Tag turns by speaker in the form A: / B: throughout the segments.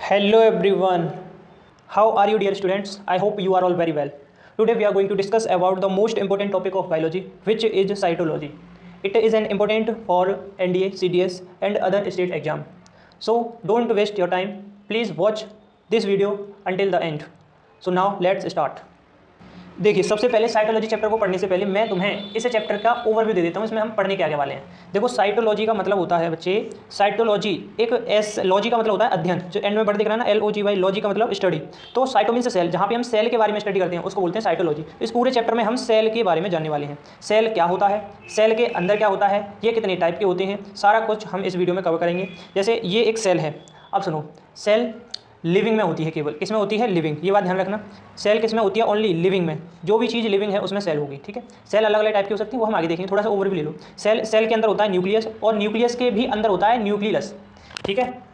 A: Hello everyone. How are you dear students? I hope you are all very well. Today we are going to discuss about the most important topic of biology, which is cytology. It is an important for NDA, CDS and other state exam. So don't waste your time. Please watch this video until the end. So now let's start. देखिए सबसे पहले cytology chapter को पढ़ने से पहले मैं तुम्हें इस चैप्टर का ओवरव्यू दे देता हूँ। इसमें हम पढ़ने के आगे वाले हैं। देखो साइटोलॉजी का मतलब होता है बच्चे, साइटोलॉजी एक लॉजी का मतलब होता है अध्ययन, जो एंड में पढ़ दिख रहा है ना, LOGY, लॉजी का मतलब स्टडी। तो साइटो मीन्स सेल, जहाँ पे हम सेल के बारे में स्टडी करते हैं उसको बोलते हैं साइटोलॉजी। इस पूरे चैप्टर में हम सेल के बारे में जानने वाले हैं। सेल क्या होता है, सेल के अंदर क्या होता है, ये कितने टाइप के होते हैं, सारा कुछ हम इस वीडियो में कवर करेंगे। जैसे ये एक सेल है। अब सुनो, सेल लिविंग में होती है, केवल किस में होती है, लिविंग। ये बात ध्यान रखना, सेल किस में होती है, ओनली लिविंग में। जो भी चीज़ लिविंग है उसमें सेल होगी, ठीक है। सेल अलग अलग टाइप की हो सकती है, वो हम आगे देखेंगे। थोड़ा सा ओवरव्यू ले लो। सेल के अंदर होता है न्यूक्लियस, और न्यूक्लियस के भी अंदर होता है न्यूक्लियस, ठीक है।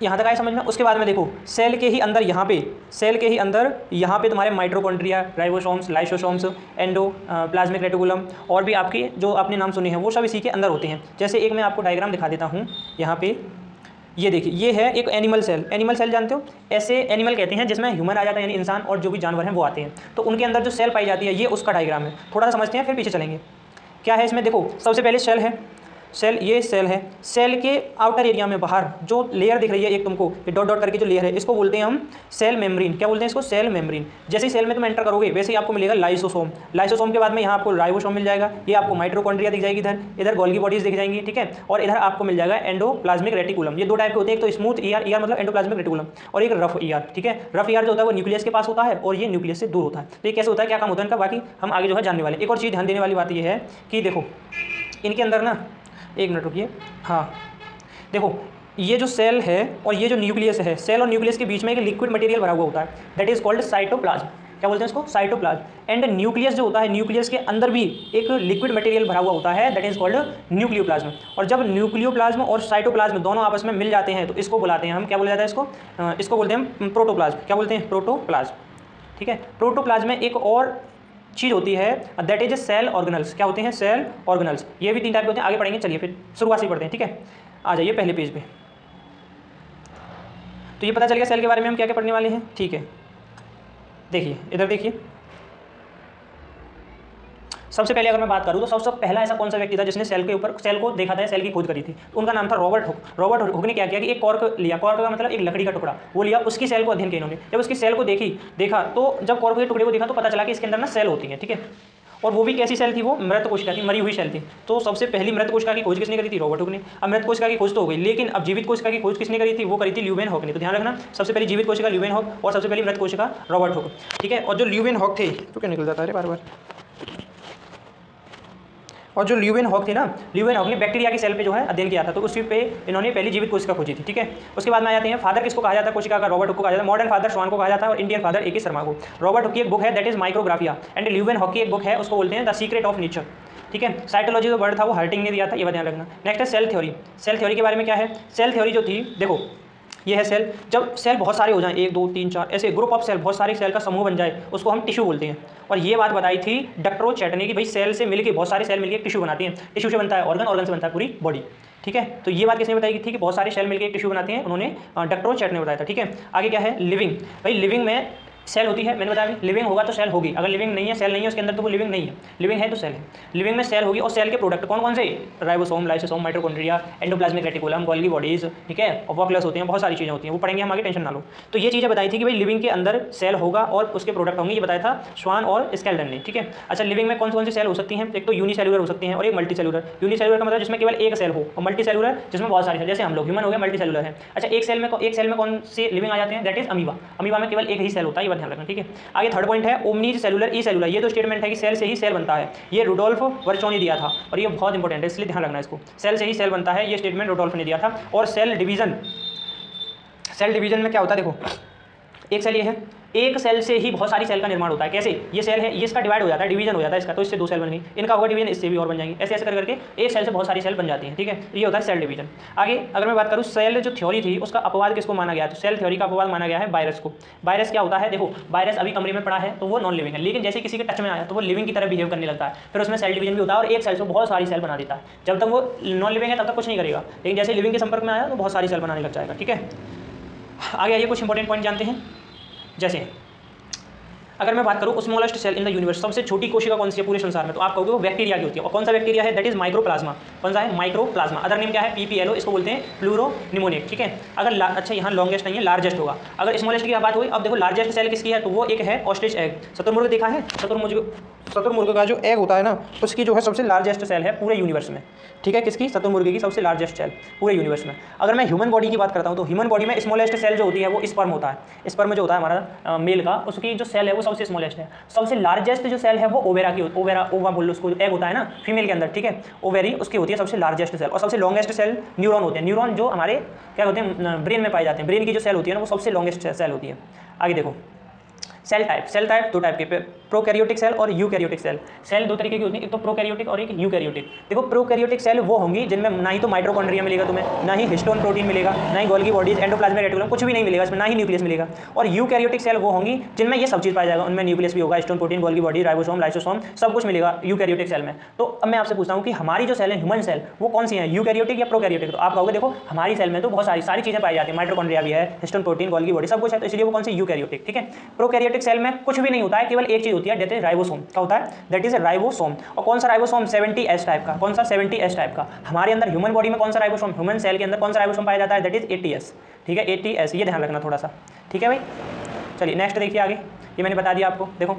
A: यहाँ तक आए समझ में। उसके बाद में देखो, सेल के ही अंदर यहाँ पे तुम्हारे mitochondria, ribosomes, lysosomes, endoplasmic reticulum और भी आपके जो आपने नाम सुने हैं वो सब इसी के अंदर होते हैं। जैसे एक मैं आपको डायग्राम दिखा देता हूँ यहाँ पे। ये देखिए, ये है एक एनिमल सेल। एनिमल सेल जानते हो, ऐसे एनिमल कहते हैं जिसमें ह्यूमन आ जाता है, यानी इंसान और जो भी जानवर हैं वो आते हैं। तो उनके अंदर जो सेल पाई जाती है, ये उसका डायग्राम है। थोड़ा सा समझते हैं फिर पीछे चलेंगे। क्या है इसमें, देखो सबसे पहले सेल है। सेल, ये सेल है। सेल के आउटर एरिया में बाहर जो लेयर दिख रही है एक तुमको, ये डॉट डॉट करके जो लेयर है, इसको बोलते हैं हम सेल मेम्ब्रेन। क्या बोलते हैं इसको, सेल मेम्ब्रेन। जैसे ही सेल में तुम एंटर करोगे वैसे ही आपको मिलेगा लाइसोसोम। लाइसोसोम के बाद में यहाँ आपको राइबोसोम मिल जाएगा। ये आपको माइटोकॉन्ड्रिया दिख जाएगी, इधर गोल्गी बॉडीज दिख जाएंगी, ठीक है। और इधर आपको मिल जाएगा एंडोप्लाज्मिक रेटिकुलम। ये दो टाइप के होते हैं, एक तो स्मूथ ER, ER मतलब एंडोप्लाज्मिक रेटिकुलम, और एक रफ ER, ठीक है। रफ ER जो होता है वो न्यूक्लियस के पास होता है और ये न्यूक्लियस से दूर होता है। तो ये कैसे होता है, क्या काम होता है इनका, बाकी हम आगे जो है जानने वाले। एक और चीज़ ध्यान देने वाली बात ये है कि देखो इनके अंदर ना, एक मिनट रुकिए, हाँ देखो, ये जो सेल है और ये जो न्यूक्लियस है, सेल और न्यूक्लियस के बीच में एक लिक्विड मटेरियल भरा हुआ होता है, दैट इज कॉल्ड साइटोप्लाज्म। क्या बोलते हैं इसको, साइटोप्लाज्म। एंड न्यूक्लियस जो होता है, न्यूक्लियस के अंदर भी एक लिक्विड मटेरियल भरा हुआ होता है, दैट इज कॉल्ड न्यूक्लियोप्लाज्म। और जब न्यूक्लियोप्लाज्म और साइटोप्लाज्म दोनों आपस में मिल जाते हैं तो इसको बुलाते हैं हम, क्या बोला जाता है इसको, इसको बोलते हैं प्रोटोप्लाज्म। क्या बोलते हैं, प्रोटोप्लाज्म, ठीक है। प्रोटोप्लाज्म में एक और चीज़ होती है, दैट इज सेल ऑर्गेनल्स। क्या होते हैं, सेल ऑर्गेनल्स। ये भी तीन टाइप के होते हैं, आगे पढ़ेंगे। चलिए फिर शुरुआत से पढ़ते हैं, ठीक है। आ जाइए पहले पेज पे। तो ये पता चल गया सेल के बारे में हम क्या क्या पढ़ने वाले हैं, ठीक है। देखिए इधर देखिए, सबसे पहले अगर मैं बात करूँ तो सबसे पहला ऐसा कौन सा व्यक्ति था जिसने सेल को देखा था, सेल की खोज करी थी। तो उनका नाम था रॉबर्ट हुक। रॉबर्ट हुक ने क्या किया कि एक कॉर्क लिया, कॉर्क का मतलब एक लकड़ी का टुकड़ा, वो लिया, उसकी सेल को अध्ययन किया इन्होंने। जब उसकी सेल को देखा तो जब कॉर्क के टुकड़े को देखा तो पता चला कि इसके अंदर ना सेल होती है, ठीक है। और वो भी कैसी सेल थी, वो मृत कोशिका थी, मरी हुई सेल थी। तो सबसे पहली मृत कोशिका की खोज किसने करी थी, रॉबर्ट हुक ने। अब मृत कोशिका की खोज तो हो गई, लेकिन अब जीवित कोशिका की खोज किसने करी थी, वो करी थी ल्यूवेनहॉक ने। तो ध्यान रखना, सबसे पहली जीवित कोशिका ल्यूवेनहॉक और सबसे पहली मृत कोशिका रॉबर्ट हुक, ठीक है। और जो ल्यूवेनहॉक थे, तो क्या निकल जाता है बार बार, और जो ल्यूवेनहॉक थे ना, ल्यूवेनहॉक ने बैक्टीरिया की सेल पे जो है अध्ययन किया था, तो उसी पे इन्होंने पहली जीवित कोशिका खोजी थी, ठीक है। उसके बाद में आ जाते हैं फादर, किसको कहा जाता है कोशिका का, रॉबर्ट हुक को कहा जाता है। मॉडर्न फादर स्वान को कहा जाता है और इंडियन फादर AK शर्मा को। रॉबर्ट हुक की एक बुक है that is Micrographia, and Leeuwenhoek की एक बुक है, उसको बोलते हैं द सीक्रेट ऑफ नेचर, ठीक है। साइटोलॉजी जो वर्ड था वो हर्टिंग ने दिया था, ये बात ध्यान रखना। नेक्स्ट है सेल थ्योरी। सेल थ्योरी के बारे में क्या है, सेल थ्योरी जो थी, देखो ये है सेल। जब सेल बहुत सारे हो जाएं, 1 2 3 4 ऐसे ग्रुप ऑफ सेल, बहुत सारे सेल का समूह बन जाए, उसको हम टिश्यू बोलते हैं। और ये बात बताई थी डक्टरो चैट ने कि भाई सेल से मिलकर बहुत सारे सेल मिलकर टिश्यू बनाती हैं। टिश्यू से बनता है ऑर्गन, ऑर्गन से बनता है पूरी बॉडी, ठीक है। तो ये बात किसने बताई थी कि बहुत सारे सेल मिलकर एक टिश्यू बनाते हैं, उन्होंने डक्टरो चैट ने बताया था, ठीक है। आगे क्या है, लिविंग। भाई लिविंग में सेल होती है, मैंने बताया लिविंग होगा तो सेल होगी, अगर लिविंग नहीं है, सेल नहीं है उसके अंदर, तो वो लिविंग नहीं है। लिविंग है तो सेल है, लिविंग में सेल होगी। और सेल के प्रोडक्ट कौन कौन से, ribosome, lysosome, mitochondria, endoplasmic reticulum, Golgi bodies, ठीक है, और वॉकलेस होते हैं, बहुत सारी चीज़ें होती हैं, वो पढ़ेंगे हम आगे, टेंशन ना लो। तो ये चीज़ें बताई थी कि भाई लिविंग के अंदर सेल होगा और उसके प्रोडक्ट होंगे, ये बताया था स्वान और स्केल्टन ने, ठीक है। अच्छा, लिविंग में कौन सी सेल हो सकती हैं, एक तो यूनिसेलुलर हो सकती हैं और एक मल्टी सेलुलर। यूनिसेलुलर का मतलब जिसमें केवल एक सेल हो, और मल्टी सेलुलर जिसमें बहुत सारी सेल, जैसे हम लोग ह्यूमन हो गए, मल्टी सेलुलर है। अच्छा, एक सेल में कौन से लिविंग आ जाते हैं, दैट इज अमीबा। अमीबा में केवल एक ही सेल होता है, ये बात ध्यान रखना, ठीक है। आगे थर्ड पॉइंट है ओमनीज सेलुलर ई सेलुलर। ये तो स्टेटमेंट है कि सेल से ही सेल बनता है, ये रुडोल्फ वर्चो ने दिया था और ये बहुत इंपॉर्टेंट है, इसलिए ध्यान रखना इसको। सेल से ही सेल बनता है, ये स्टेटमेंट रुडोल्फ ने दिया था। और सेल डिवीजन में क्या होता है, देखो एक सेल ये है, एक सेल से ही बहुत सारी सेल का निर्माण होता है। कैसे? ये सेल है, ये इसका डिवाइड हो जाता है, डिवीजन हो जाता है इसका, तो इससे 2 सेल बन गई, इनका होगा डिवीजन, इससे भी और बन जाएंगे, ऐसे ऐसे करके एक सेल से बहुत सारी सेल बन जाती हैं। ठीक है, ये होता है सेल डिवीजन। आगे अगर मैं बात करूँ, सेल जो थ्योरी थी उसका अपवाद किसको माना गया? तो सेल थ्योरी का अपवाद माना गया है वायरस को। वायरस क्या होता है? देखो, वायरस अभी कमरे में पड़ा है तो वो नॉन लिविंग है, लेकिन जैसे किसी के टच में आया तो वो लिविंग की तरह बिहेव करने लगता है, फिर उसमें सेल डिवीजन भी होता है और एक सेल से बहुत सारी सेल बना देता है। जब तक वो नॉन लिविंग है तब तक कुछ नहीं करेगा, लेकिन जैसे लिविंग के संपर्क में आया तो बहुत सारी सेल बनाने लग जाएगा। ठीक है, आगे आइए कुछ इंपॉर्टेंट पॉइंट जानते हैं। जैसे अगर मैं बात करूँ smallest cell in the universe, सबसे छोटी कोशिका कौन सी है पूरे संसार में? तो आप कहोगे वो बैक्टीरिया की होती है। और कौन सा बैक्टीरिया है? That is mycoplasma. कौन सा है? माइक्रोप्लाज्मा। अदर नेम क्या है? PPLO, इसको बोलते हैं प्लूरोनिमोनिक। ठीक है, अगर अच्छा यहाँ लॉन्गेस्ट नहीं है, लार्जेस्ट होगा। अगर स्मॉलेस्ट की बात हुई, अब देखो लार्जेस्ट सेल किसकी है? तो वो एक है ऑस्ट्रिच एग। शुतुरमुर्ग देखा है? शुतुरमुर्ग का जो एग होता है ना, उसकी जो है सबसे लार्जेस्ट सेल है पूरे यूनिवर्स में। ठीक है, किसकी? शुतुरमुर्ग की सबसे लार्जेस्ट सेल पूरे यूनिवर्स में। अगर मैं ह्यूमन बॉडी की बात करता हूँ तो ह्यूमन बॉडी में स्मॉलेस्ट सेल जो होती है वो स्पर्म होता है। स्पर्म जो होता है हमारा मेल का, उसकी जो सेल है वो सबसे स्मॉलेस्ट है। सबसे लार्जेस्ट जो सेल है वो ओवेरा की, ओवा बोल लो उसको, एग होता है ना फीमेल के अंदर। ठीक है, ओवेरी उसकी होती है सबसे लार्जेस्ट सेल। और सबसे लॉन्गेस्ट सेल न्यूरॉन होते हैं। न्यूरॉन जो हमारे क्या होते हैं? ब्रेन में पाए जाते हैं। ब्रेन की जो सेल होती है ना वो सबसे लॉन्गेस्ट सेल होती है। आगे देखो सेल टाइप 2 टाइप के, प्रोकैरियोटिक सेल और यूकैरियोटिक सेल। सेल 2 तरीके की होती है, एक तो प्रोकैरियोटिक और एक यूकैरियोटिक। देखो प्रोकैरियोटिक सेल वो होंगी जिनमें ना ही तो माइटोकॉन्ड्रिया मिलेगा तुम्हें, ना ही हिस्टोन प्रोटीन मिलेगा, ना ही गोल्गी बॉडीज, एंडोप्लाज्मिक रेटिकुलम, कुछ भी नहीं मिलेगा इसमें, ना ही न्यूक्लियस मिलेगा। और यूकैरियोटिक सेल वो होंगी जिनमें ये सब चीज़ पाया जाएगा, उनमें न्यूक्लियस भी होगा, histone protein, Golgi body, ribosome, lysosome, सब कुछ मिलेगा यूकैरियोटिक सेल में। तो अब मैं आपसे पूछता हूँ कि हमारी जो सेल है ह्यूमन सेल वो कौन सी है, यूकैरियोटिक या प्रोकैरियोटिक? तो आप कहोगे देखो हमारी सेल में तो बहुत सारी चीज़ें पाई जाती है, माइटोकॉन्ड्रिया भी है, हिस्टोन प्रोटीन, गोल्गी बॉडी, सब कुछ है, तो इसलिए वो कौन सी? यूकैरियोटिक। ठीक है, प्रोकैरियोटिक सेल में कुछ भी नहीं होता है, केवल एक चीज होती है, दैट इज राइबोसोम। क्या होता है? That is ribosome. और कौन सा राइबोसोम? 70S टाइप का। कौन सा? 70S टाइप का। हमारे अंदर ह्यूमन बॉडी में कौन सा राइबोसोम, ह्यूमन सेल के अंदर कौन सा राइबोसोम पाया जाता है? That is 80S। ठीक है, 80S, ये ध्यान रखना थोड़ा सा। ठीक है भाई, चलिए नेक्स्ट देखिए आगे। ये मैंने बता दिया आपको। देखो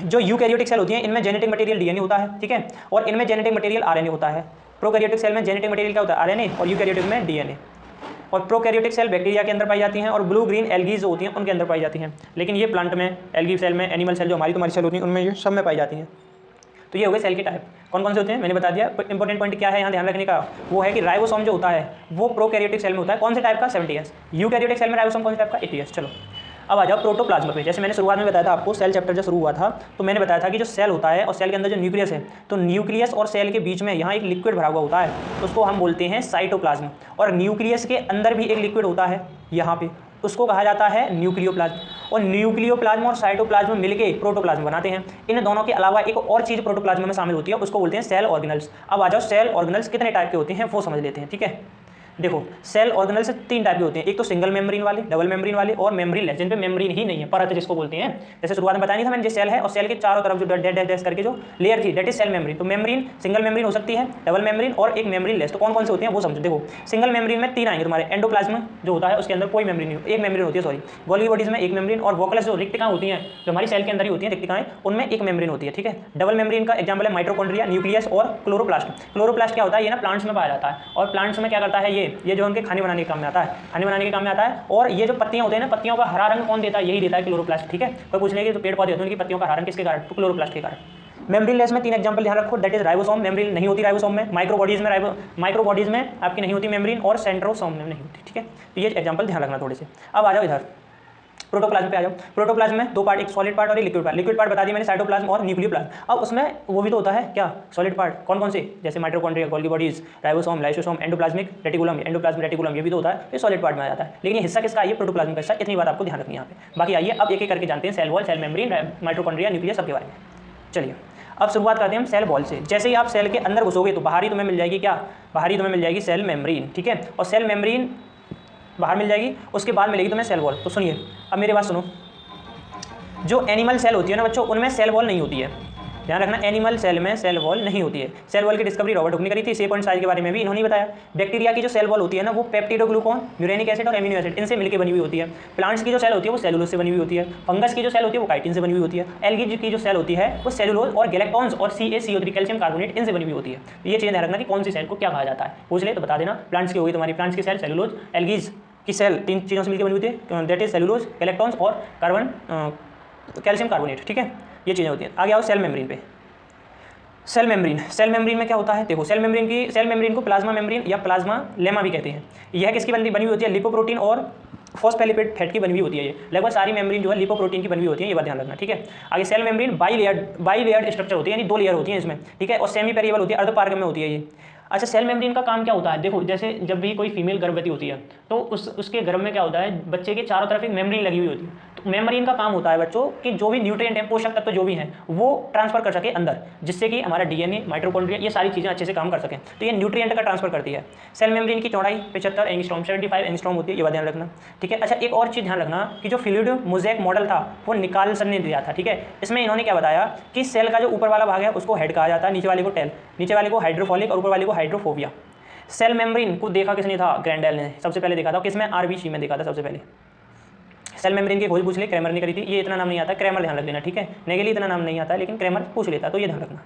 A: जो यूकैरियोटिक सेल होती है इनमें जेनेटिक मटेरियल DNA होता है। ठीक है, और इनमें जेनेटिक मटेरियल RNA होता है। प्रोकैरियोटिक सेल में जेनेटिक मटेरियल क्या होता है? RNA, और यूकैरियोटिक में DNA। और प्रोकैरियोटिक सेल बैक्टीरिया के अंदर पाई जाती हैं और ब्लू ग्रीन एल्गीज होती हैं उनके अंदर पाई जाती हैं। लेकिन ये प्लांट में, एल्गी सेल में, एनिमल सेल जो तुम्हारी सेल होती हैं उनमें ये सब में पाई जाती हैं। तो ये हो गए सेल के टाइप। कौन कौन से होते हैं मैंने बता दिया। इंपॉर्टेंट पॉइंट क्या है यहाँ ध्यान रखने का, वो है कि राइबोसोम जो होता है वो प्रोकैरियोटिक सेल में होता है। कौन से टाइप का? 70S। यूकैरियोटिक सेल में राइबोसोम कौन से टाइप का? 80S। चलो अब आ जाओ प्रोटोप्लाज्मा पे। जैसे मैंने शुरुआत में बताया था आपको, सेल चैप्टर जब शुरू हुआ था तो मैंने बताया था कि जो सेल होता है और सेल के अंदर जो न्यूक्लियस है, तो न्यूक्लियस और सेल के बीच में यहाँ एक लिक्विड भरा हुआ होता है, तो उसको हम बोलते हैं साइटोप्लाज्म। और न्यूक्लियस के अंदर भी एक लिक्विड होता है यहाँ पे, उसको कहा जाता है न्यूक्लियोप्लाज्म। और न्यूक्लियोप्लाज्म और साइटोप्लाज्म मिलके प्रोटोप्लाज्म बनाते हैं। इन दोनों के अलावा एक और चीज़ प्रोटोप्लाज्म में शामिल होती है, उसको बोलते हैं सेल ऑर्गेनल्स। अब आ जाओ सेल ऑर्गेनल्स कितने टाइप के होते हैं वो समझ लेते हैं। ठीक है, देखो सेल ऑर्गेनल से 3 टाइप के होते हैं, एक तो सिंगल मेम्ब्रेन वाले, डबल मेम्ब्रेन वाले और मेम्ब्रेन लेस, जिन पे मेम्ब्रेन ही नहीं है, परत जिसको बोलते हैं। जैसे शुरुआत में बताया नहीं था मैंने, जो सेल है और सेल के चारों तरफ जो डैश करके जो लेयर थी, दैट इज सेल मेम्ब्रेन। तो मेम्ब्रेन सिंगल मेम्ब्रेन हो सकती है, डबल मेम्ब्रेन और एक मेम्ब्रेन लेस। तो कौन कौन से होते हैं वो समझो। देखो सिंगल मेम्ब्रेन में 3 आएंगे तुम्हारे। एंडोप्लाज्म जो होता है उसके अंदर कोई मेम्ब्रेन नहीं, एक मेम्ब्रेन होती है, सॉरी। गोल्गी बॉडीज में एक मेम्ब्रेन, और वोकलस जो रिक्तिकाएं होती हैं जो हमारी सेल के अंदर ही होती हैं, रिक्तिकाएं, उनमें एक मेम्ब्रेन होती है। ठीक है, डबल मेम्ब्रेन का एग्जाम्पल है माइटोकॉन्ड्रिया, न्यूक्लियस और क्लोरोप्लास्ट। क्लोरोप्लास्ट क्या होता है? ये ना प्लांट्स में पाया जाता है, और प्लांट्स में क्या करता है, ये जो उनके खाने बनाने के काम में आता है, खाने बनाने के काम में आता है। और ये जो पत्तियां होते हैं ना, पत्तियों का हरा रंग कौन देता है? यही देता है क्लोरोप्लास्ट। ठीक है, कोई पूछ लेगी तो पेड़ पौधे होते हैं उनकी पत्तियों का हरा रंग किसके कारण? तो क्लोरोप्लास्ट के कारण। मेम्ब्रेन लेस में 3 एग्जांपल ध्यान रखो, दैट इज राइबोसोम, मेम्ब्रेन नहीं होती राइबोसोम में। माइक्रोबॉडीज में आपकी नहीं होती मेम्ब्रेन, और सेंट्रोसोम में नहीं होती। ठीक है, तो ये एग्जांपल ध्यान रखना थोड़े से। अब आ जाओ इधर प्रोटोप्लाज्म पे आ जाओ। प्रोटोप्लाज्म में 2 पार्ट, एक सॉलिड पार्ट और एक लिक्विड पार्ट। लिक्विड पार्ट बता दिया मैंने, साइटोप्लाज्म और न्यूक्लियोप्लाज्म। अब उसमें वो भी तो होता है क्या, सॉलिड पार्ट। कौन कौन से? जैसे mitochondria, Golgi bodies, ribosome, lysosome, endoplasmic reticulum, ये भी तो होता है, ये सॉलिड पार्ट में आ जाता है। लेकिन ये हिस्सा किसका? ये प्रोटोप्लाज्म का हिस्सा। इतनी बात आपको ध्यान रखनी है यहाँ पे। बाकी आइए अब एक एक करके जानते हैं cell wall, cell membrane, mitochondria, nucleus, सबके बारे में। चलिए अब शुरुआत करते हैं हम सेल वॉल से। जैसे ही आप सेल के अंदर घुसोगे तो बाहरी तुम्हें मिल जाएगी क्या? बाहरी तुम्हें मिल जाएगी सेल मेम्ब्रेन। ठीक है, और सेल मेम्ब्रेन बाहर मिल जाएगी, उसके बाद मिलेगी तुम्हें सेल वॉल। तो सुनिए अब मेरी बात सुनो, जो एनिमल सेल होती है ना बच्चों, उनमें सेल वॉल नहीं होती है। ध्यान रखना, एनिमल सेल में सेल वॉल नहीं होती है। सेल वॉल की डिस्कवरी रॉबर्ट हुक ने करी थी। शेप एंड साइज के बारे में भी इन्होंने बताया। बैक्टीरिया की जो सेल वॉल होती है ना, वो पेप्टिडोग्लूकोन, यूरेनिक एसिड और एमिनो एसिड, इनसे मिलकर बनी हुई होती है। प्लांट्स की जो सेल होती है वो सेलुलोज से बनी हुई होती है। फंगस की जो सेल होती है वो काइटिन से बनी हुई होती है। एल्गी की जो सेल होती है वो सेलुलोज और गैलेक्टॉन्स और CaCO3 कैल्शियम कार्बोनेट, इनसे बनी हुई होती है। ये चीज़ ध्यान रखना कि कौन सी सेल को क्या कहा जाता है, पूछ ले तो बता देना। प्लांट्स की होगी तुम्हारी, प्लांट्स की सेल सेलुलोज, एल्गीज की सेल 3 चीज़ों से मिलकर बनी हुई होती है, दैट इज सेलुलोज, गैलेक्टॉन्स और कैल्शियम कार्बोनेट। ठीक है, ये चीज़ें होती हैं। आगे आओ सेल मेम्ब्रेन पे। सेल मेम्ब्रेन में क्या होता है? देखो सेल मेम्ब्रेन को प्लाज्मा मेम्ब्रेन या प्लाज्मा लेमा भी कहते हैं। यह किसकी बनी हुई होती है? लिपोप्रोटीन और फॉस्फोलिपिड फैट की बनी हुई होती है। ये लगभग सारी मेम्ब्रेन जो है लिपोप्रोटीन की बनी हुई होती है, ये बात ध्यान रखना, ठीक है। आगे cell membrane bilayered structure होती है, यानी 2 लेयर होती है इसमें, ठीक है, और सेमी पेरिबल होती है, अर्धपारगम में होती है ये। अच्छा, सेल मेम्ब्रेन का काम क्या होता है, देखो जैसे जब भी कोई फीमेल गर्भवती होती है तो उसके गर्भ में क्या होता है, बच्चे के चारों तरफ एक मेम्ब्रेन लगी हुई होती है। तो मेम्ब्रेन का काम होता है बच्चों कि जो भी न्यूट्रिएंट है, पोषक तत्व जो भी हैं, वो ट्रांसफर कर सके अंदर, जिससे कि हमारा डीएनए, माइटोकॉन्ड्रिया, ये सारी चीज़ें अच्छे से काम कर सकें। तो ये न्यूट्रिएंट का ट्रांसफर करती है। सेल मेम्ब्रेन की चौड़ाई 75 एंगस्ट्रॉम 75 एंगस्ट्रॉम होती है, ये बात ध्यान रखना, ठीक है। अच्छा, एक और चीज़ ध्यान रखना कि जो फ्लूइड मोज़ेक मॉडल था वो निकाल्सन ने दिया था, ठीक है। इसमें इन्होंने क्या बताया कि सेल का जो ऊपर वाला भाग है उसको हेड कहा जाता है, नीचे वाले को टेल, नीचे वाले को हाइड्रोफॉलिक और ऊपर वाले को हाइड्रोफोबिया। सेल मेम्ब्रेन को देखा किसने था, ग्रैंडेल ने सबसे पहले देखा था, किसमें, आरबीसी में देखा था सबसे पहले। सेल मेम्ब्रेन की खोज पूछ ले, क्रेमर ने करी थी, ये इतना नाम नहीं आता, क्रेमर ध्यान रख लेना, ठीक है। नेगेली इतना नाम नहीं आता है लेकिन क्रेमर पूछ लेता, तो ये ध्यान रखना।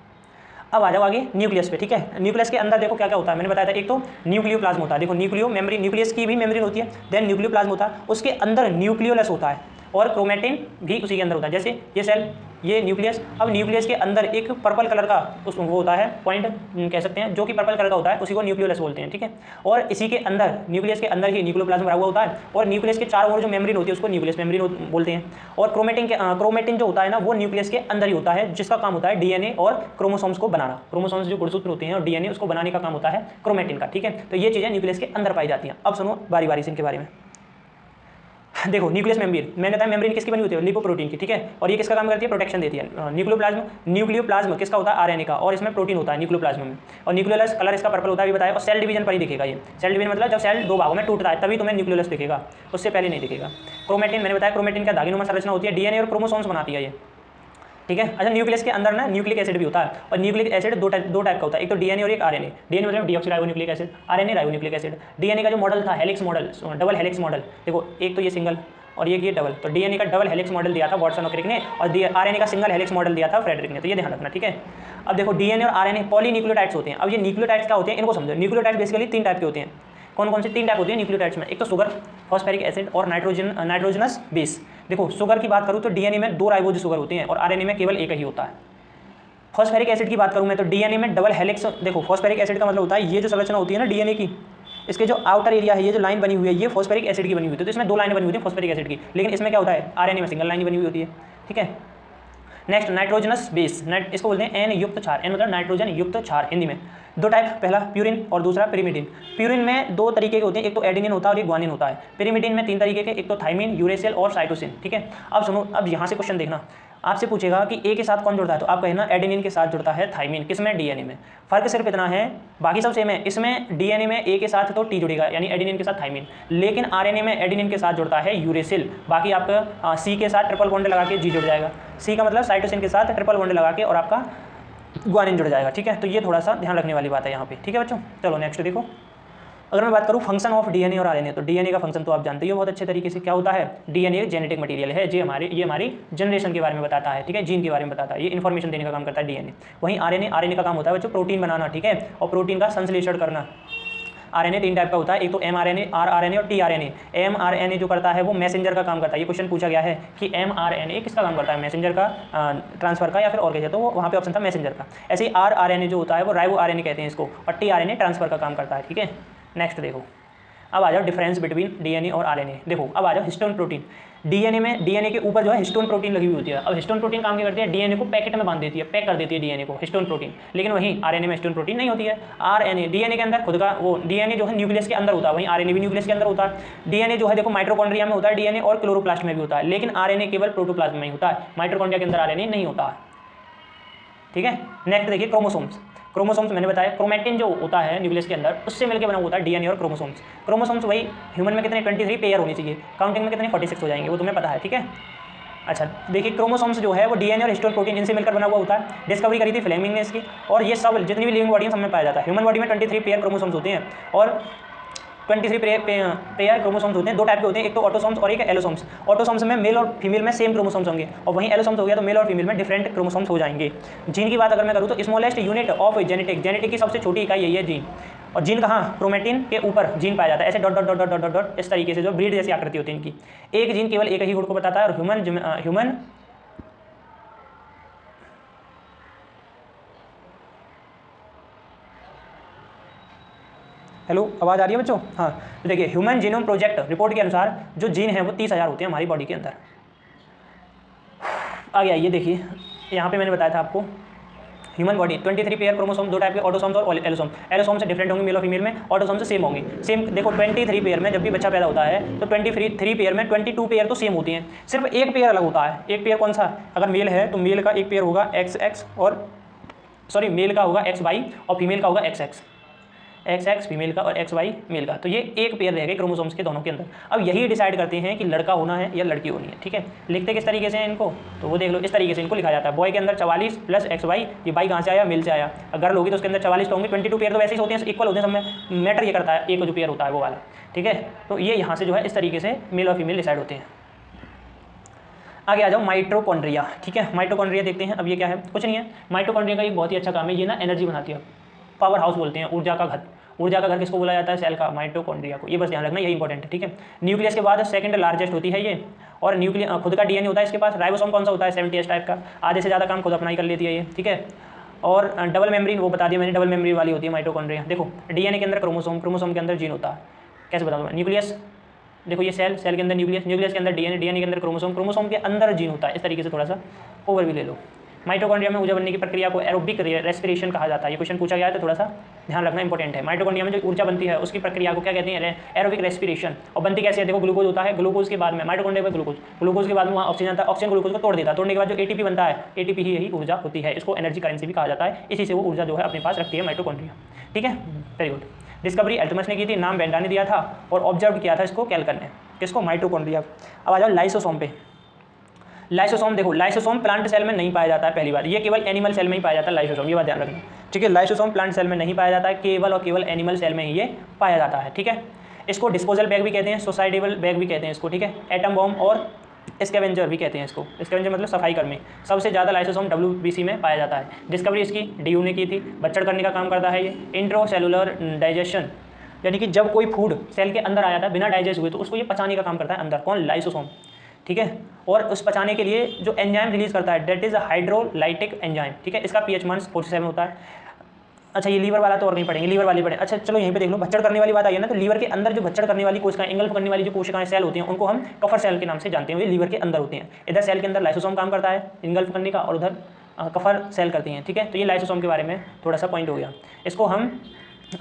A: अब आ जाओ आगे न्यूक्लियस पे, ठीक है। न्यूक्लियस के अंदर देखो क्या क्या होता है, मैंने बताया था, एक तो न्यूक्लियोप्लाज्म होता है, देखो न्यूक्लियो मेम्ब्रेन, न्यूक्लियस की भी मेम्ब्रेन होती है, देन न्यूक्लियोप्लाज्म होता है, उसके अंदर न्यूक्लियोलस होता है और क्रोमेटिन भी उसी के अंदर होता है। जैसे ये सेल, ये न्यूक्लियस, अब न्यूक्लियस के अंदर एक पर्पल कलर का उस वो होता है पॉइंट कह सकते हैं, जो कि पर्पल कलर का होता है, उसी को न्यूक्लियोलस बोलते हैं, ठीक है। और इसी के अंदर न्यूक्लियस के अंदर ही न्यूक्लियोप्लाज्म भरा हुआ होता है, और न्यूक्लियस के चारों ओर जो मेम्ब्रेन होती है उसको न्यूक्लियस मेम्ब्रेन बोलते हैं। और क्रोमेटिन जो होता है ना, वो न्यूक्लियस के अंदर ही होता है, जिसका काम होता है डीएनए और क्रोमोसोम्स को बनाना। क्रोमोसोम्स जो गुणसूत्र होते हैं और डीएनए उसको बनाने का काम होता है क्रोमेटिन का, ठीक है। तो ये चीज़ें न्यूक्लियस के अंदर पाई जाती हैं। अब सुनो बारी बारी से इनके बारे में। देखो न्यूक्लियस मेम्ब्रेन, मैंने बताया मेम्ब्रेन किसकी बनी होती है, लिपोप्रोटीन की, ठीक है। और ये किसका काम करती है, प्रोटेक्शन देती है। न्यूक्लियोप्लाज्म किसका होता है, आरएनए का, और इसमें प्रोटीन होता है न्यूक्लियोप्लाज्म में। और न्यूक्लियोलस कलर इसका पर्पल होता है, भी बताया। और सेल डिवीजन पर ही दिखेगा ये, सेल डिवीजन मतलब जब सेल 2 भागों में टूटता है तभी तुम्हें न्यूक्लियोलस दिखेगा, उससे पहले नहीं दिखेगा। क्रोमेटिन मैंने बताया, क्रोमेटिन का धागेनुमा संरचना होती है, डीएनए और क्रोमोसोम्स बनाती है ये, ठीक है। अच्छा, न्यूक्लियस के अंदर ना न्यूक्लिक एसिड भी होता है, और न्यूक्लिक एसिड दो टाइप का होता है, एक तो डीएनए और एक आरएनए। डीएनए मतलब deoxyribonucleic acid, RNA ribonucleic acid. DNA का जो मॉडल था, helix model, double helix model, देखो एक तो ये सिंगल और ये डबल, तो डीएनए का डबल हेलिक्स मॉडल दिया था वाटसन और क्रिक ने, और आरएनए का सिंगल हेलिक्स मॉडल दिया था फ्रेडरिक ने, तो ये ध्यान रखना, ठीक है। अब देखो डीएनए और आरएनए पॉलीन्यूक्लियोटाइड्स होते हैं। अब ये न्यूक्लियोटाइड्स क्या होते हैं, इनको समझो। न्यूक्लियोटाइड बेसिकली 3 टाइप के होते हैं। कौन कौन से 3 टाइप होते हैं न्यूक्लियोटाइड्स में, एक तो शुगर, फॉस्फेरिक एसिड और नाइट्रोजनस बेस। देखो शुगर की बात करूँ तो डीएनए में 2 राइबोज शुगर होती हैं और आरएनए में केवल एक ही होता है। फॉस्फेरिक एसिड की बात करूँ मैं तो डीएनए में डबल हेलिक्स, देखो फॉस्फेरिक एसिड का मतलब होता है ये जो संरचना होती है ना डीएनए की, इसके जो आउटर एरिया है, ये जो लाइन बनी हुई है, ये फॉस्फेरिक एसिड की बनी हुई है। तो इसमें 2 लाइनें बनी हुई थी फॉस्फेरिक एसिड की, लेकिन इसमें क्या होता है, आरएनए में सिंगल लाइन बनी हुई होती है, ठीक है। नेक्स्ट नाइट्रोजनस बेस, इसको बोलते हैं एन युक्त क्षार, एन मतलब नाइट्रोजन युक्त क्षार हिंदी में। 2 टाइप, पहला प्यूरिन और दूसरा पिरिमिडिन। प्यूरिन में 2 तरीके के होते हैं, एक तो एडेनिन होता है और एक ग्वानिन होता है। पिरिमिडिन में 3 तरीके के, एक तो थाइमिन, यूरेसिल और साइटोसिन, ठीक है। अब सुनो, अब यहाँ से क्वेश्चन देखना, आपसे पूछेगा कि ए के साथ कौन जुड़ता है, तो आप कहना एडेनिन के साथ जुड़ता है थाइमिन, किसमें, डीएनए में। फर्क सिर्फ इतना है, बाकी सब सेम है। इसमें डीएनए में ए के साथ तो टी जुड़ेगा, यानी एडेनिन के साथ थाइमिन, लेकिन आरएनए में एडेनिन के साथ जुड़ता है यूरेसिल। बाकी आपका सी के साथ ट्रिपल बॉन्ड लगा के जी जुड़ जाएगा, सी का मतलब साइटोसिन के साथ ट्रिपल बॉन्ड लगा के और आपका ग्वानिन जुड़ जाएगा, ठीक है। तो ये थोड़ा सा ध्यान रखने वाली बात है यहाँ पे, ठीक है बच्चों। चलो नेक्स्ट देखो, अगर मैं बात करूँ फंक्शन ऑफ डीएनए और आरएनए, तो डीएनए का फंक्शन तो आप जानते ही हो बहुत अच्छे तरीके से, क्या होता है, डीएनए जेनेटिक मटेरियल है, ये हमारी जनरेशन के बारे में बताता है, ठीक है, जीन के बारे में बताता है, ये इन्फॉर्मेशन देने का काम करता है डीएनए। वहीं आरएनए का काम होता है बच्चों प्रोटीन बनाना, ठीक है, और प्रोटीन का संश्लेषण करना। आरएनए 3 टाइप का होता है, एक तो एमआरएनए, आरआरएनए और टीआरएनए। एमआरएनए जो करता है वो मैसेंजर का काम करता है। ये क्वेश्चन पूछा गया है कि एमआरएनए किसका काम करता है, मैसेंजर का, ट्रांसफर का, या फिर और कैसे, तो वहाँ पे ऑप्शन था मैसेंजर का। ऐसे ही आरआरएनए जो होता है वो राइबो आरएनए कहते हैं इसको, और टीआरएनए ट्रांसफर का काम करता है, ठीक है। नेक्स्ट देखो, अब आ जाओ डिफरेंस बिटवीन डीएनए और आरएनए। देखो अब आ जाओ हिस्टोन प्रोटीन। डीएनए के ऊपर जो है हिस्टोन प्रोटीन लगी हुई होती है। अब हिस्टोन प्रोटीन काम क्या करती है, डीएनए को पैकेट में बांध देती है, पैक कर देती है डीएनए को, हिस्टोन प्रोटीन। लेकिन वहीं आरएनए में हिस्टोन प्रोटीन नहीं होती है। आरएनए डीएनए के अंदर खुद का वो डीएनए जो है न्यूक्लियस के अंदर होता है, वहीं आरएनए भी न्यूक्लियस के अंदर होता है। डीएनए जो है देखो माइटोकॉन्ड्रिया में होता है डीएनए, और क्लोरोप्लास्ट में भी होता है, लेकिन आरएनए केवल प्रोटोप्लाज्म में ही होता है, माइटोकॉन्ड्रिया के अंदर आरएनए नहीं होता है, ठीक है। नेक्स्ट देखिए क्रोमोसोम्स। क्रोमोसोम्स मैंने बताया क्रोमेटिन जो होता है न्यूक्लियस के अंदर, उससे मिलकर बना होता है डीएनए और क्रोमोसोम्स। क्रोमोसोम्स वही ह्यूमन में कितने 23 पेयर होनी चाहिए, काउंटिंग में कितने 46 हो जाएंगे, वो तुम्हें पता है, ठीक है। अच्छा देखिए क्रोमोसोम्स जो है वो डीएनए और हिस्टोन प्रोटीन इनसे मिलकर बना हुआ होता है। डिस्कवरी करी थी फ्लेमिंग ने इसकी, और ये सब जितनी भी लिविंग बॉडी में सब में पाया जाता है। ह्यूमन बॉडी में 23 पेयर क्रोमोसोम्स होते हैं, और 23 पेयर क्रोमोसोम्स होते हैं। 2 टाइप के होते हैं, एक तो ऑटोसोम्स और एक एलोसोम्स। ऑटोसोम्स में मेल और फीमेल में सेम क्रोमोसोम्स होंगे, और वहीं एलोसोम्स हो गया तो मेल और फीमेल में डिफरेंट क्रोमोसोम्स हो जाएंगे। जीन की बात अगर मैं करूँ तो स्मॉलेस्ट यूनिट ऑफ जेनेटिक की सबसे छोटी इकाई यही है जीन। और जीन कहाँ, क्रोमेटिन के ऊपर जीन पाया जाता है, ऐसे dot dot dot dot dot dot इस तरीके से, जो ब्रीड जैसी आकृति होती है इनकी। एक जीन केवल एक ही गुण को बताता है, और ह्यूमन हेलो, आवाज़ आ रही है बच्चों? हाँ, तो देखिए ह्यूमन जीनोम प्रोजेक्ट रिपोर्ट के अनुसार जो जीन है वो 30,000 होते हैं हमारी बॉडी के अंदर। आगे आइए देखिए, यहाँ पे मैंने बताया था आपको human body 23 pair chromosome, 2 type के ऑटोसोम्स और एलोसोम। एलोसोम से डिफरेंट होंगे मेल और फीमेल में, ऑटोसोम से सेम होंगे। सेम देखो 23 पेयर में जब भी बच्चा पैदा होता है तो 23 पेयर में 22 पेयर तो सेम होती हैं, सिर्फ एक पेयर अलग होता है। एक पेयर कौन सा? अगर मेल है तो मेल का एक पेयर होगा XX और सॉरी मेल का होगा XY और फीमेल का होगा XX फीमेल का और XY मेल का। तो ये एक पेयर रह गए क्रोमोसोम्स के दोनों के अंदर। अब यही डिसाइड करते हैं कि लड़का होना है या लड़की होनी है, ठीक है। लिखते किस तरीके से हैं इनको, तो वो देख लो, इस तरीके से इनको लिखा जाता है। बॉय के अंदर 44 प्लस XY, ये बाई कहाँ से आया? मेल से आया। अगर गर्ल होगी तो उसके अंदर 44 तो होंगे, 22 पेयर तो वैसे ही होते हैं, इक्वल होते हैं सब में। मैटर ये करता है एक जो पेयर होता है वो वाला, ठीक है। तो ये यहाँ से जो है इस तरीके से मेल और फीमेल डिसाइड होते हैं। आगे आ जाओ माइटोकॉन्ड्रिया, ठीक है। माइटोकॉन्ड्रिया देखते हैं। अब ये क्या है? कुछ नहीं है। माइटोकॉन्ड्रिया का एक बहुत ही अच्छा काम है, ये ना एनर्जी बनाती है। पावर हाउस बोलते हैं, ऊर्जा का घर। ऊर्जा का घर किसको बोला जाता है? सेल का, माइटोकॉन्ड्रिया को। ये बस ध्यान रखना, यही इंपॉर्टेंट है, ठीक है। न्यूक्लियस के बाद सेकंड लार्जेस्ट होती है ये, और न्यूक्लियस खुद का डीएनए होता है इसके पास। राइबोसोम कौन सा होता है? 70S टाइप का, आधे से ज़्यादा काम खुद अपना ही कर लेती है ये, ठीक है। और डबल मेम्ब्रेन वो बता दिया मैंने, डबल मेम्ब्रेन वाली होती है माइटोकॉन्ड्रिया। देखो डीएनए के अंदर क्रोमोसोम, क्रोमोसोम के अंदर जीन होता है। कैसे बताऊँ मैं? न्यूक्लियस देखो, ये सेल, सेल के अंदर न्यूक्लियस, न्यूक्लियस के अंदर डीएनए, डीएनए के अंदर क्रोमोसोम, क्रोमोसोम के अंदर जीन होता है। इस तरीके से थोड़ा सा ओवरव्यू ले लो। माइटोकॉन्ड्रिया में ऊर्जा बनने की प्रक्रिया को एरोबिक रेस्पिरेशन कहा जाता है। ये क्वेश्चन पूछा गया है तो थोड़ा सा ध्यान रखना इंपॉर्टेंट है। माइटोकॉन्ड्रिया में जो ऊर्जा बनती है उसकी प्रक्रिया को क्या कहते हैं? Aerobic respiration. और बनती कैसे है? देखो ग्लूकोज होता है, ग्लूकोज के बाद में माइटोकॉन्ड्रिया में ग्लूकोज के बाद में वहाँ ऑक्सीजन आता है, ऑक्सीजन ग्लूकोज को तोड़ देता है, तोड़ने के बाद जो ATP बनता है, ATP ही यही ऊर्जा होती है। इसको एनर्जी करेंसी भी कहा जाता है। इसी से वो ऊर्जा जो है अपने पास रखती है माइटोकॉन्ड्रिया, ठीक है। Very good. डिस्कवरी अल्थमस ने की थी, नाम बेंडा ने दिया था और ऑब्जर्व किया था इसको कैल्कन ने। किसको? माइटोकॉन्ड्रिया। अब आ जाओ लाइसोसोम पे। लाइसोसोम देखो, लाइसोसोम प्लांट सेल में नहीं पाया जाता है, पहली बार। ये केवल एनिमल सेल में ही पाया जाता है लाइसोसोम, ये बात ध्यान रखना, ठीक है। लाइसोसोम प्लांट सेल में नहीं पाया जाता है, केवल और केवल एनिमल सेल में ही ये पाया जाता है, ठीक है। इसको डिस्पोजल बैग भी कहते हैं, सोसाइटेबल बैग भी कहते हैं इसको, ठीक है। एटम बॉम्ब और स्कैवेंजर भी कहते हैं इसको। स्कैवेंजर मतलब सफाई कर्मी। सबसे ज़्यादा लाइसोसोम WBC में पाया जाता है। डिस्कवरी इसकी DU ने की थी। बच्चड़ करने का काम करता है ये। इंट्रोसेलुलर डाइजेशन, यानी कि जब कोई फूड सेल के अंदर आया था बिना डाइजेस्ट हुए तो उसको ये पचाने का काम करता है अंदर। कौन? लाइसोसोम, ठीक है। और उस पचाने के लिए जो एंजाइम रिलीज करता है, डेट इज हाइड्रोलाइटिक एंजाइम, ठीक है। इसका pH मान 47 होता है। अच्छा, ये लीवर वाला तो और नहीं पढ़ेंगे, लीवर वाली पढ़ें। अच्छा चलो यहीं पे देख लो, भच्चड़ करने वाली बात आई है ना, तो लीवर के अंदर जो भच्चड़ करने वाली कोशिकाएं, इंगल्फ करने वाली जो कोशिकाएं सेल होती हैं उनको हम कफर सेल के नाम से जानते हैं। ये लीवर के अंदर होती हैं। इधर सेल के अंदर लाइसोसोम काम करता है इंगल्फ करने का, और उधर कफर सेल करती हैं, ठीक है। तो ये लाइसोसोम के बारे में थोड़ा सा पॉइंट हो गया। इसको हम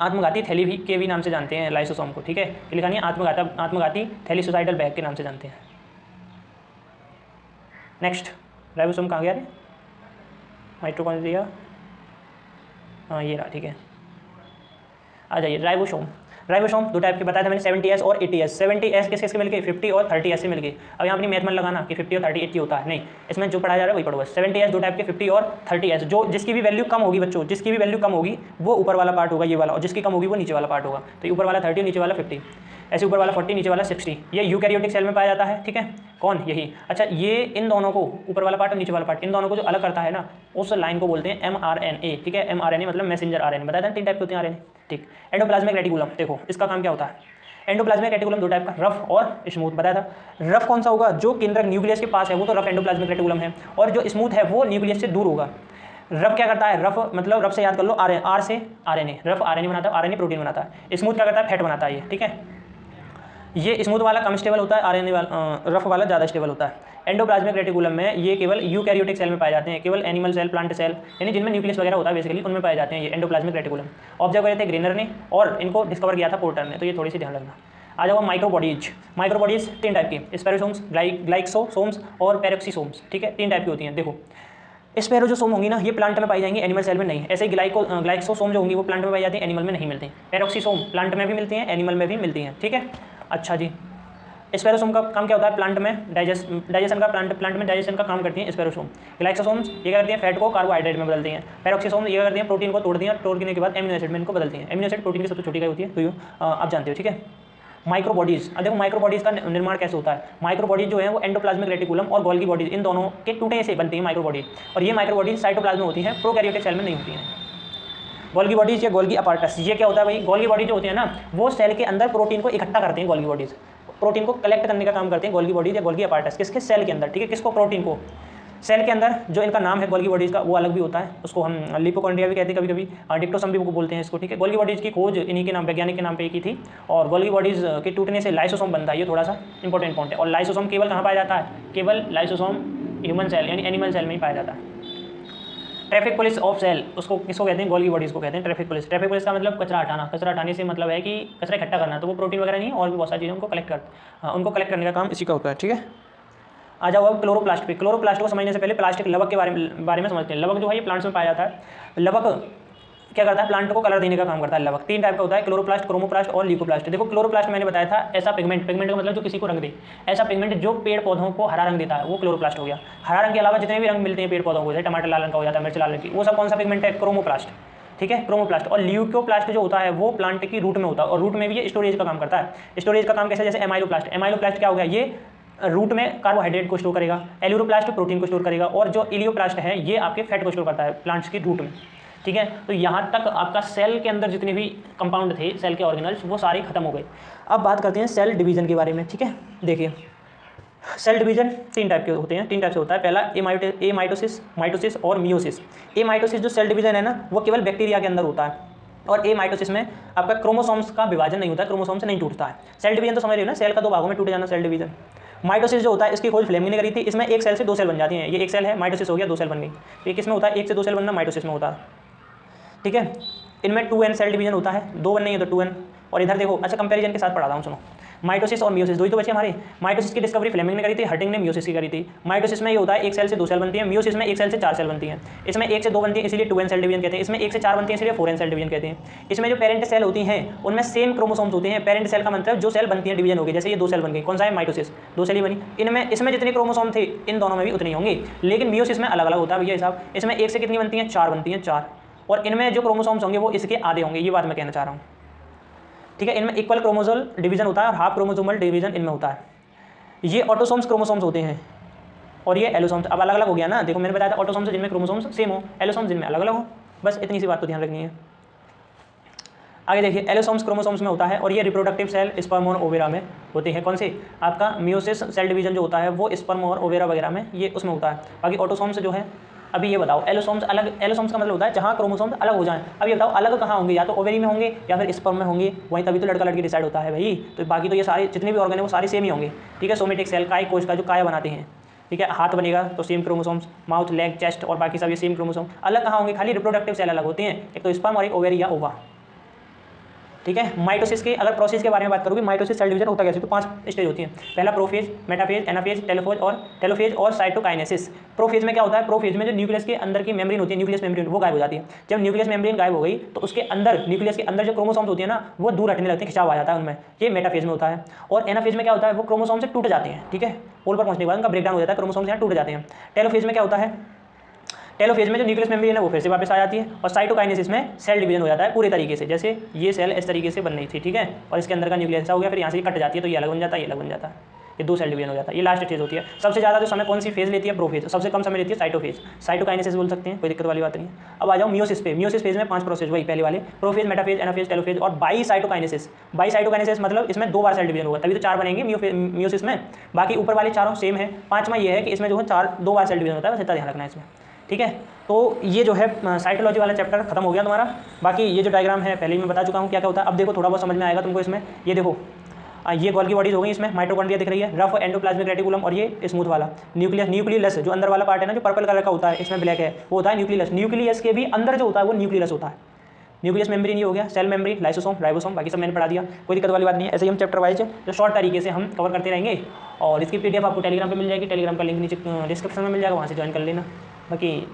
A: आत्मघाती थैली भी के भी नाम से जानते हैं लाइसोसोम को, ठीक है। लिखा नहीं, आत्मघाती थैली सुसाइडल बैग के नाम से जानते हैं। नेक्स्ट, राइबोसोम कहाँ गया रे? माइटोकॉन्ड्रिया, हाँ ये रहा, ठीक है। आ जाइए राइबोसोम। राइबोसोम 2 टाइप के बताया था मैंने, 70S और 80S। 70S किसके मिल गए? 50 और 30S से मिल गए। अब यहाँ अपनी मैथ में लगाना कि 50 और 30 एक ही होता है, नहीं, इसमें जो पढ़ाया जा रहा है वही पढ़ो बस। 70S 2 टाइप के, 50 और 30S। जो जिसकी भी वैल्यू कम होगी बच्चों, जिसकी भी वैल्यू कम होगी वो ऊपर वाला पार्ट होगा ये वाला, और जिसकी कम होगी वो नीचे वाला पार्ट होगा। तो ऊपर वाला 30, नीचे वाला 50, ऐसे ऊपर वाला 40, नीचे वाला 60। ये यूकैरियोटिक सेल में पाया जाता है, ठीक है। कौन? यही। अच्छा, ये इन दोनों को, ऊपर वाला पार्ट और नीचे वाला पार्ट, इन दोनों को जो अलग करता है ना, उस लाइन को बोलते हैं mRNA, ठीक है। mRNA मतलब मैसेंजर RNA। बताया था 3 टाइप के होते हैं RNA, ठीक। एंडोप्लाज्मिक रेटिकुलम, देखो इसका काम क्या होता है। एंडोप्लाज्मिक रेटिकुलम 2 टाइप का, रफ और स्मूथ। बताया था रफ कौन सा होगा? जो केंद्रक न्यूक्लियस के पास है वो तो रफ एंडोप्लाज्मिक रेटिकुलम है, और जो स्मूथ है वो न्यूक्लियस से दूर होगा। रफ क्या करता है? रफ मतलब रफ से याद कर लो, R से RNA, रफ RNA बनाता है, RNA प्रोटीन बनाता है। स्मूथ क्या करता है? फैट बनाता है ये, ठीक है। ये स्मूथ वाला कम स्टेबल होता है, RNA वाला रफ वाला ज़्यादा स्टेबल होता है। एंडोप्लाज्मिक रेटिकुलम में ये केवल यूकैरियोटिक सेल में पाए जाते हैं, केवल एनिमल सेल, प्लांट सेल, यानी जिनमें न्यूक्लियस वगैरह होता है बेसिकली उनमें पाए जाते हैं ये एंडोप्लाज्मिक रेटिकुलम। ऑब्जर्व करे थे ग्रेनर ने, और इनको डिस्कवर किया था पोर्टर ने, तो ये थोड़ी सी ध्यान रखना। आ जाओ माइक्रोबॉडीज। माइक्रोबॉडीज 3 टाइप की, स्पेरोसोम्स, ग्लाइक्सोसोम्स और पैरोक्सीसोम्स, ठीक है। 3 टाइप की होती हैं। देखो स्पेरोजोसोम होंगी ना, ये प्लांट में पाई जाएंगी, एनिमल सेल में नहीं। ऐसे ही ग्लाइक्सोसोम जो होंगी वो प्लांट में पाई जाती है, एनिमल में नहीं मिलती। पैरोक्सीसोम प्लांट में भी मिलती हैं, एनिमल में भी मिलती हैं, ठीक है। अच्छा जी, स्पेरोसोम का काम क्या होता है? प्लांट में डाइजेशन का, प्लांट में डाइजेशन का काम करती हैं स्पेरोसोम। ग्लाइक्सोसोम्स ये क्या करती हैं? फैट को कार्बोहाइड्रेट में बदलती हैं। पैरोक्सीसोम ये क्या करती हैं? प्रोटीन को तोड़ती हैं, तोड़ने के बाद एमिनो एसिड में इनको बदलती हैं। एमिनो एसिड प्रोटीन की सबसे छोटी इकाई होती है, तो आप जानते हो, ठीक है। माइक्रोबॉडीज, अब देखो माइक्रोबॉडीज का निर्माण कैसे होता है। माइक्रोबॉडीज जो है वो एंडोप्लाज्मिक रेटिकुलम और गोल्गी बॉडीज, इन दोनों के टूटे से बनती है माइक्रोबॉडीज, और ये माइक्रोबॉडीज साइटोप्लाज्म में होती हैं, प्रोकैरियोटिक सेल में नहीं होती हैं। गोल्गी बॉडीज या गोल्गी अपार्टस, ये क्या होता है भाई? गोल्गी बॉडीज जो होती है ना, वो सेल के अंदर प्रोटीन को इकट्ठा करते हैं। गोल्गी बॉडीज प्रोटीन को कलेक्ट करने का काम करते हैं, गोल्गी बॉडीज या गोल्गी अपार्टस, किसके? सेल के अंदर, ठीक है। किसको? प्रोटीन को। सेल के अंदर जो इनका नाम है गोल्गी बॉडीज़ का वो अलग भी होता है, उसको हम लिपोकॉन्ड्रिया भी कहते हैं, कभी कभी डिप्टोसम भी बोलते हैं इसको, ठीक है। गोल्गी बॉडीज़ की खोज इन्हीं के नाम, वैज्ञानिक के नाम पे की थी, और गोल्गी बॉडीज़ के टूटने से लाइसोसोम बनता है, ये थोड़ा सा इंपॉर्टेंट पॉइंट है। और लाइसोसोम केवल कहाँ पाया जाता है, केवल लाइसोसोम ह्यूमन सेल यानी एनिमल सेल में ही पाया जाता है। ट्रैफिक पुलिस ऑफ सेल उसको किसको कहते हैं, गोल्गी बॉडीज़ को कहते हैं ट्रैफिक पुलिस। ट्रैफिक पुलिस का मतलब कचरा हटाना, कचरा हटाने से मतलब है कि कचरा इकट्ठा करना, तो वो प्रोटीन वगैरह नहीं और भी बहुत सारी चीज़ें उनको कलेक्ट करने का काम इसी का होता है, ठीक है। आ जाओ अब क्लोरोप्लास्ट पे। क्लोरोप्लास्ट को समझने से पहले प्लास्टिक लवक के बारे में समझते हैं। लवक जो है ये प्लांट्स में पाया जाता है। लवक क्या करता है, प्लांट को कलर देने का काम करता है। लवक 3 टाइप का होता है, क्लोरोप्लास्ट, क्रोमोप्लास्ट और ल्यूकोप्लास्ट। देखो क्लोरोप्लास्ट मैंने बताया था ऐसा पिगमेंट का मतलब जो किसी को रंग दे, ऐसा पिगमेंट जो पेड़ पौधों को हरा रंग देता है वो क्लोरोप्लास्ट हो गया। हरा रंग के अलावा जितने भी रंग मिलते हैं पेड़ पौधों को, जैसे टमाटर लाल रंग का हो जाता है, मिर्च लाल रंग की, वो सब कौन सा पिगमेंट है, क्रोमोप्लास्ट, ठीक है, क्रोमोप्लास्ट। और ल्यूकोप्लास्ट जो होता है वो प्लांट की रूट में होता है, और रूट में भी ये स्टोरेज का काम करता है। स्टोरेज का काम कैसे, जैसे एमाइलोप्लास्ट। एमाइलोप्लास्ट क्या हो गया, ये रूट में कार्बोहाइड्रेट को स्टोर करेगा, एल्यूरोप्लास्ट प्रोटीन को स्टोर करेगा, और जो इलियोप्लास्ट है ये आपके फैट को स्टोर करता है प्लांट्स की रूट में, ठीक है। तो यहाँ तक आपका सेल के अंदर जितने भी कंपाउंड थे, सेल के ऑर्गेनल्स, वो सारे खत्म हो गए। अब बात करते हैं सेल डिवीजन के बारे में, ठीक है। देखिए सेल डिवीजन 3 टाइप के होते हैं, 3 टाइप से होता है। पहला ए माइटोसिस और मियोसिस। ए माइटोसिस जो सेल डिवीजन है ना, वो केवल बैक्टीरिया के अंदर होता है, और ए माइटोसिस में आपका क्रोमोसोम्स का विभाजन नहीं होता है, क्रोमोसोम्स नहीं टूटता है। सेल डिवीजन तो समझ रहे हो ना, सेल का 2 भागों में टूट जाना, सेल डिवीजन। माइटोसिस जो होता है इसकी खोज फ्लेमिंग ने करी थी। इसमें एक सेल से 2 सेल बन जाती हैं, ये एक सेल है, माइटोसिस हो गया, 2 सेल बन गई। तो ये किसमें होता है, 1 से 2 सेल बनना माइटोसिस में होता है, ठीक है। इनमें 2n सेल डिवीजन होता है, 2 1 नहीं है तो 2n। और इधर देखो, अच्छा कंपैरिजन के साथ पढ़ा रहा हूँ, सुनो। माइटोसिस और मियोसिस 2 ही तो बचे हमारे। माइटोसिस की डिस्कवरी फ्लेमिंग ने करी थी, हर्टिंग ने मियोसिस की करी थी। माइटोसिस में ये होता है 1 सेल से 2 सेल बनती है, मियोसिस में 1 सेल से 4 सेल बनती है। इसमें 1 से 2 बनती है इसलिए 2n सेल डिवीजन कहते हैं, इसमें 1 से 4 बनती है इसलिए 4n सेल डिवीजन कहते हैं। इसमें जो पेरेंट सेल होती हैं उनमें सेम क्रोमोसोम्स होते हैं। पेरेंट सेल का मतलब जो सेल बनती है डिवीजन होगी, जैसे ये 2 सेल बन गई, कौन सा है, माइटोसिस, 2 सेल ही बनी। इसमें जितने क्रोमोसोम थे इन दोनों में भी उतने ही होंगे, लेकिन मियोसिस में अलग अलग होता है भैया हिसाब। इसमें 1 से कितनी बनती है, 4 बनती हैं, 4। और इनमें जो क्रोमोसोम्स होंगे वो इसके आधे होंगे, ये बात मैं कहना चाह रहा हूँ, ठीक है। इनमें इक्वल क्रोमोसोमल डिवीजन होता है और हाफ क्रोमोसोमल डिवीजन इनमें होता है। ये ऑटोसोम्स क्रोमोसोम्स होते हैं और ये एलोसोम्स। अब अलग अलग हो गया ना, देखो मैंने बताया था ऑटोसोम्स जिनमें क्रोमोसोम्स सेम हो, एलोसोम्स जिनमें अलग अलग हो, बस इतनी सी बात तो ध्यान रखनी है। आगे देखिए, एलोसोम्स क्रोमोसोम्स में होता है और ये रिप्रोडक्टिव सेल स्पर्म और ओवेरा में होते हैं। कौन से, आपका मियोसिस सेल डिवीजन जो होता है वो स्पर्म और ओवेरा वगैरह में, ये उसमें होता है। बाकी ऑटोसोम्स जो है, अभी ये बताओ, एलोसोम्स अलग, एलोसोम्स का मतलब होता है जहाँ क्रोमोसोम्स अलग हो जाएं। अब ये बताओ अलग कहाँ होंगे, या तो ओवेरी में होंगे या फिर स्पर्म में होंगे, वहीं तभी तो लड़का लड़की डिसाइड होता है भाई। तो बाकी तो ये सारे जितने भी ऑर्गन है वो सारे सेम ही होंगे, ठीक है। सोमेटिक सेल काय कोश का जो काया बनाते हैं, ठीक है, हाथ बनेगा तो same chromosomes, mouth, leg, chest और बाकी सब ये सेम क्रोमोसोम। अलग कहाँ होंगे, खाली रिप्रोडक्टिव सेल अलग होते हैं, एक तो स्पर्म और एक ओवेरी या ओवा, ठीक है। माइटोसिस के अगर प्रोसेस के बारे में बात करोगे, माइटोसिस सेल डिवीजन होता कैसे, तो 5 स्टेज होती हैं। पहला प्रोफेज, मेटाफेज, एनाफेज, टेलोफेज और साइटोकाइनेसिस। प्रोफेज में क्या होता है, प्रोफेज में जो न्यूक्लियस के अंदर की मेम्ब्रेन होती है, न्यूक्लियस मेम्ब्रेन, वो गायब हो जाती है। जब न्यूक्लियस मेम्ब्रेन गायब हो गई तो उसके अंदर, न्यूक्लियस के अंदर जो क्रोमोसोम्स होती है ना, वो दूर हटने लगते हैं, खिंचाव आ जाता है उनमें, ये मेटाफेज में होता है। और एनाफेज में क्या होता है, वो क्रोमोसोम से टूट जाते हैं, ठीक है, पोल पर पहुंचने के बाद उनका ब्रेकडाउन हो जाता है, क्रोमोसोम यहाँ टूट जाते हैं। टेलोफेज में क्या होता है, टेलोफेज में जो न्यूक्लियस मेम्ब्रेन है वो फिर से वापस आ जाती है। और साइटोकाइनेसिस में सेल डिवीजन हो जाता है पूरे तरीके से, जैसे ये सेल इस तरीके से बन रही थी, ठीक है, और इसके अंदर का न्यूक्लियस हो गया, फिर यहाँ से कट जाती है तो ये अलग बन जाता है, ये अलग बन जाता है, ये 2 सेल डिवीजन हो जाता है। ये लास्ट स्टेज होती है। सबसे ज़्यादा जो समय कौन सी फेज लेती है, प्रोफेज। सबसे कम समय लेती है साइटोफेज, साइटोकाइनेसिस बोल सकते हैं, कोई दिक्कत वाली बात नहीं है। अब आ जाओ मियोसिस पे। मियोसिस फेज में 5 प्रोसेस, वही पहले वाले, प्रोफेज, मेटाफेज, एनाफेज, टेलोफेज और बाई साइटोकाइनेसिस। बाई साइटोकाइनेसिस मतलब इसमें 2 बार सेल डिवीजन होगा, तभी तो 4 बनेंगे मियोसिस में। बाकी ऊपर वाले चारों सेम है। 5वां ये है कि इसमें जो है 2 बार सेल डिवीजन होता है, बस इतना ध्यान रखना है इसमें, ठीक है। तो ये जो है साइटोलॉजी वाला चैप्टर खत्म हो गया तुम्हारा। बाकी ये जो डायग्राम है पहले ही मैं बता चुका हूँ क्या क्या होता है। अब देखो थोड़ा बहुत समझ में आएगा तुमको इसमें। ये देखो, ये गोल्गी बॉडीज हो गई, इसमें माइटोकॉन्ड्रिया दिख रही है, रफ एंडोप्लाज्मिक रेटिकुलम, और ये स्मूथ वाला न्यूक्लियस जो अंदर वाला पार्ट है ना, जो पर्पल कलर का होता है, इसमें ब्लैक है, वो होता है न्यूक्लियस। न्यूक्लियस के भी अंदर जो होता है वो न्यूक्लियस होता है। न्यूक्लियस मेम्ब्रेन ये हो गया, सेल मेम्ब्रेन, लाइसोसोम, राइबोसोम, बाकी सब मैंने पढ़ा दिया, कोई दिक्कत वाली बात नहीं है। ऐसे ही हम चैप्टर वाइज जो शॉर्ट तरीके से हम कवर करते रहेंगे। और इसकी PDF आपको टेलीग्राम पे मिल जाएगी, टेलीग्राम का लिंक नीचे डिस्क्रिप्शन में मिल जाएगा, वहाँ से ज्वाइन कर लेना। बाकी